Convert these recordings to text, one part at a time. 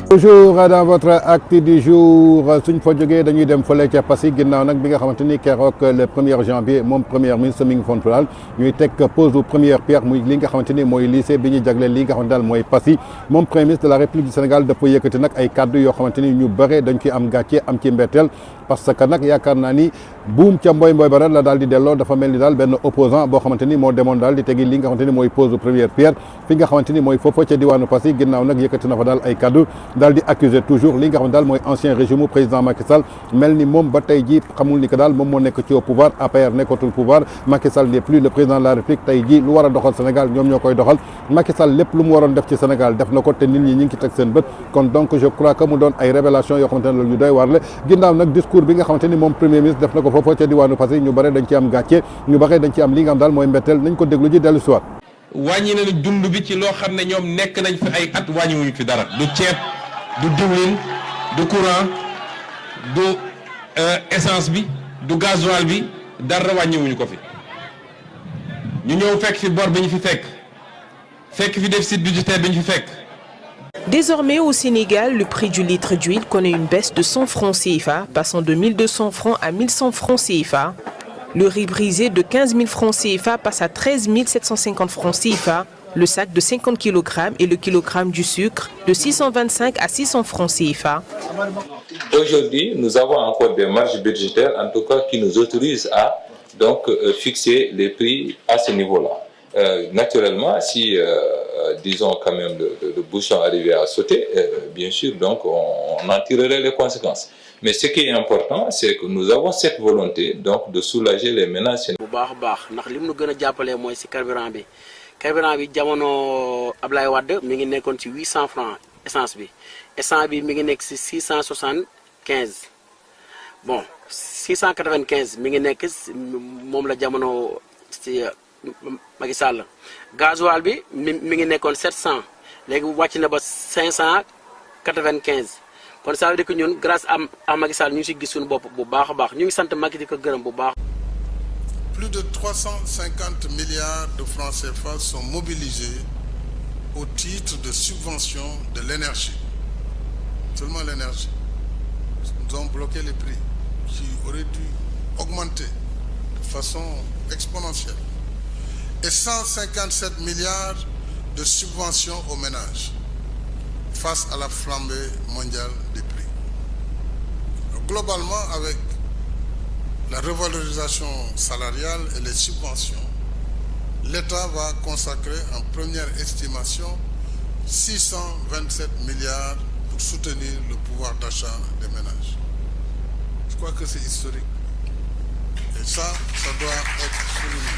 Toujours dans votre acte du jour suñ fa jógee dañuy dem fële ca Passy ginnaaw nag bi nga xamante ni keroog le 1er janvier moom premier ministre mi ngi foon daal ñuy teg pose première pierre muy li nga xamante ni mooy lycée bi ñu jagleel li nga xamante daal mooy Passy moom premier ministre de la République du Sénégal dafa yëkkati nag ay kaddu yoo xamante ni ñu bëre dañ ci am gàcce am ci mbetteel parce que nag yaakaar naa ni buum ca mboy ba la daal di delloo dafa mel ni daal benn opposant boo xamante ni moo demoon daal di tegi li nga xamante ni mooy pose première pierre fi nga xamante ni mooy foofa ca diwaanu Passy ginnaaw nag yëkkati na fa daal ay kaddu daal di accuser toujours li nga xam daal mooy ancien régime président Macky Sall mel ni moom ba tey jii xamul ni que daal moom moo nekk ci au pouvoir APR nekkatul pouvoir Macky Sall n'est plus le président de la République tey jii lu war a doxal Sénégal ñoom ñoo koy doxal Macky Sall lépp lu mu waroon def ci Sénégal def na ko te nit ñi ñu ngi ci teg seen bët kon donc je crois que mu doon ay révélation yoo xamante ne loolu ñu doy waar la ginnaaw nag discours bi nga xamante ni moom premier ministre def na ko foofu ca diwaanu Passy ñu bare dañ ci am gàcce ñu bare dañ ci am li nga xam daal mooy mbetteel nañ ko déglu ji dellu si waat wàññi nañu dund bi ci loo xam ne ñoom nekk nañ fi ay at wàññiwuñu fi dara du ceeb du diwlin du courant du essence bi du gasoil bi dara wàññiwuñu ko fi ñu ñëw fekk fi bor bi ñu fi fekk fi déficit budgétaire bi ñu fi fekk. Désormais au Sénégal, le prix du litre d'huile connaît une baisse de 100 francs CFA, passant de 1200 francs à 1100 francs CFA. Le riz brisé de 15 000 francs CFA passe à 13 750 francs CFA. Le sac de 50 kg et le kilogramme du sucre de 625 à 600 francs CFA. Aujourd'hui, nous avons encore des marges budgétaires, en tout cas, qui nous autorisent à donc fixer les prix à ce niveau-là. Naturellement, si disons quand même le bouchon arrivait à sauter, bien sûr, donc on en tirerait les conséquences. Mais ce qui est important, c'est que nous avons cette volonté donc de soulager les ménages. Carburant bi jamono Ablaye Wade mi ngi nekkoon ci 800 francs essence bi mi ngi nekk ci 675 bon 695 mi ngi nekk moom la jamono ci Macky Sall gasoil bi mi ngi nekkoon 700 léegi wàcc na ba 595 kon ça veut dire que ñun grâce à Macky Sall ñu ngi ci gis suñu bopp bu baax a baax ñu ngi sant Macky di ko gërëm bu baax. Plus de 350 milliards de francs CFA sont mobilisés au titre de subvention de l'énergie. Seulement l'énergie. Nous avons bloqué les prix qui auraient dû augmenter de façon exponentielle. Et 157 milliards de subventions aux ménages face à la flambée mondiale des prix. Donc, globalement, avec la revalorisation salariale et les subventions, l'État va consacrer en première estimation 627 milliards pour soutenir le pouvoir d'achat des ménages. Je crois que c'est historique. Et ça doit être souligné.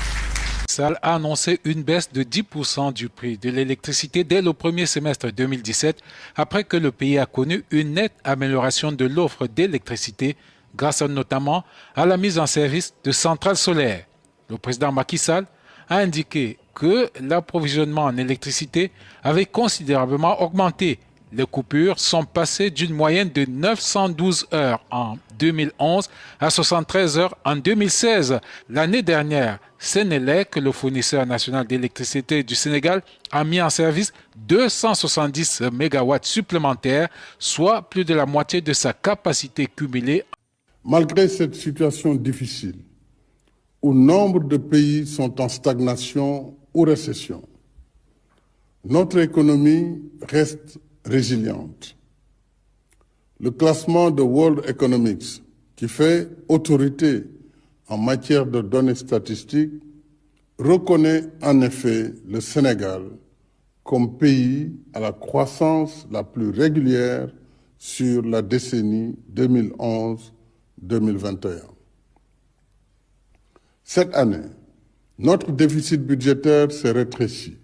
Sall a annoncé une baisse de 10% du prix de l'électricité dès le premier semestre 2017, après que le pays a connu une nette amélioration de l'offre d'électricité grâce notamment à la mise en service de centrales solaires. Le président Macky Sall a indiqué que l'approvisionnement en électricité avait considérablement augmenté. Les coupures sont passées d'une moyenne de 912 heures en 2011 à 73 heures en 2016. L'année dernière, Sénélec, le fournisseur national d'électricité du Sénégal, a mis en service 270 MW supplémentaires, soit plus de la moitié de sa capacité cumulée. Malgré cette situation difficile, où nombre de pays sont en stagnation ou récession, notre économie reste résiliente. Le classement de World Economics, qui fait autorité en matière de données statistiques, reconnaît en effet le Sénégal comme pays à la croissance la plus régulière sur la décennie 2011-2021. Cette année, notre déficit budgétaire s'est rétréci.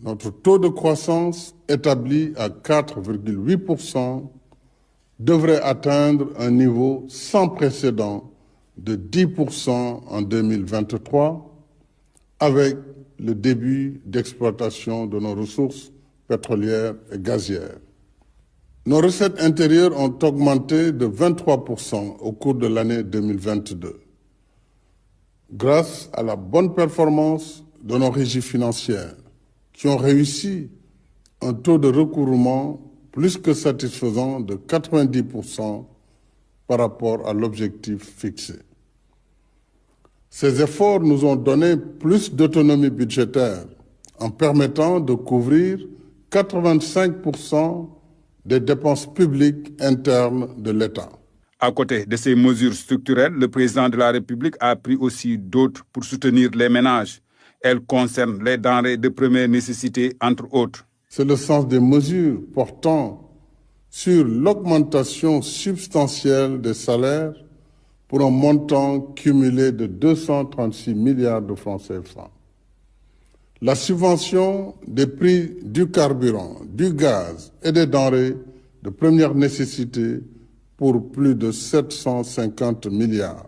Notre taux de croissance, établi à 4,8%, devrait atteindre un niveau sans précédent de 10% en 2023, avec le début d'exploitation de nos ressources pétrolières et gazières. Nos recettes intérieures ont augmenté de 23% au cours de l'année 2022. grâce à la bonne performance de nos régies financières qui ont réussi un taux de recouvrement plus que satisfaisant de 90% par rapport à l'objectif fixé. Ces efforts nous ont donné plus d'autonomie budgétaire en permettant de couvrir 85% des dépenses publiques internes de l'État. À côté de ces mesures structurelles, le président de la République a pris aussi d'autres pour soutenir les ménages. Elles concernent les denrées de première nécessité, entre autres. C'est le sens des mesures portant sur l'augmentation substantielle des salaires pour un montant cumulé de 236 milliards de francs CFA. La subvention des prix du carburant, du gaz et des denrées de première nécessité pour plus de 750 milliards.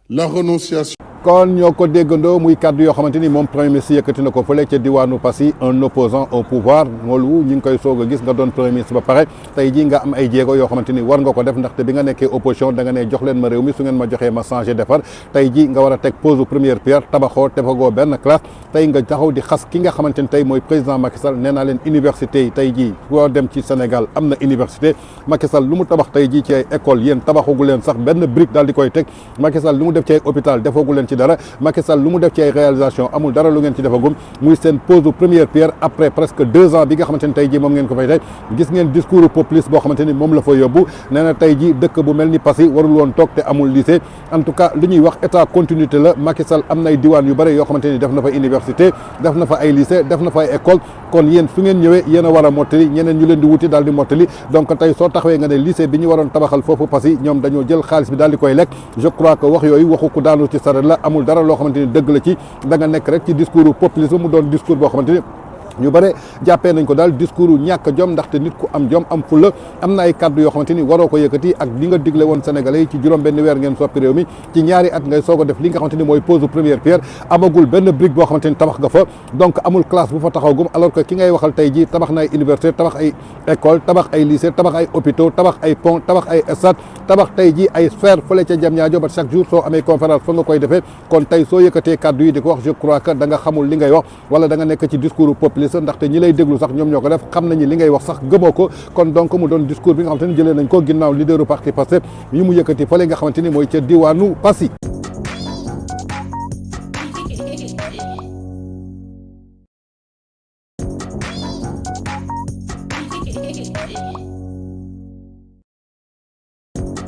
La renonciation. kon ñoo ko déggandoo muy kàddu yoo xamante ni moom premier ministre yëkkati na ko fële ca diwaanu Passy un opposant au pouvoir loolu ñu ngi koy soog a gis nga doon premier ministre ba pare tey jii nga am ay jéego yoo xamante ni war nga ko def ndaxte bi nga nekkee opposition da nga ne jox leen ma réew mi su ngeen ma joxee ma changé defar tey jii nga war a teg pose première pierre tabaxoo defagoo benn classe tey nga taxaw di xas ki nga xamante ni tey mooy président Macky Sall nee naa leen université yi tey jii boo dem ci Sénégal am na université Macky Sall lu mu tabax tey jii ci ay école yéen tabaxagu leen sax benn brique daal di koy teg Macky Sall lu mu def ci ay hôpital defagu leen ci dara Macky Sall lu mu def ci ay réalisation amul dara lu ngeen ci defagum muy seen pose première pierre après presque 2 ans bi nga xamante ni tey jii moom ngeen ko fay tey gis ngeen discours populiste boo xamante ni moom la fa yóbbu nee na tey jii dëkk bu mel ni Passy warul woon toog te amul lycée en tout cas lu ñuy wax état continuité la Macky Sall am na ay diwaan yu bëri yoo xamante ni def na fa université def na fa ay lycée def na fa ay école kon yéen su ngeen ñëwee yéen a war a mottali ñeneen ñu leen di wuti daal di mottali donc tey soo taxawee nga ne lycée bi ñu waroon tabaxal foofu Passy ñoom dañoo jël xaalis bi daal di koy lekk je crois que wax yooyu waxu ku daanu ci saret la amul dara loo xamante ni dëgg la ci da nga nekk rek ci discours populisme mu doon discours boo xamante ni ñu bare jàppee nañ ko daal discours ñàkk jom ndaxte nit ku am jom am fulla am na ay kàddu yoo xamante ni waroo ko yëkkati ak li nga digle woon sénégalais yi ci juróom benn weer ngeen soppi réew mi ci ñaari at ngay soog a def li nga xamante ni mooy pose première pierre amagul benn brique boo xamante ni tabax nga fa donc amul classe bu fa taxawgum alors que ki ngay waxal tey jii tabax na ay université tabax ay école tabax ay lycée tabax ay hôpitaux tabax ay pont tabax ay stade tabax tey jii ay sphère fële ca Diamniadio ba chaque jour soo amee conférence fa nga koy defee kon tey soo yëkkatee kàddu yi di ko wax je crois que da nga xamul li ngay wax wala da nga nekk ci discours populiste ndaxte ñi lay déglu sax ñoom ñoo ko def xam nañu li ngay wax sax gëmoo ko kon donc mu doon discours bi nga xamante ni jëlee nañ ko ginnaaw leaderu parti Pastef yi mu yëkkati fële nga xamante ni mooy ca diwaanu Passy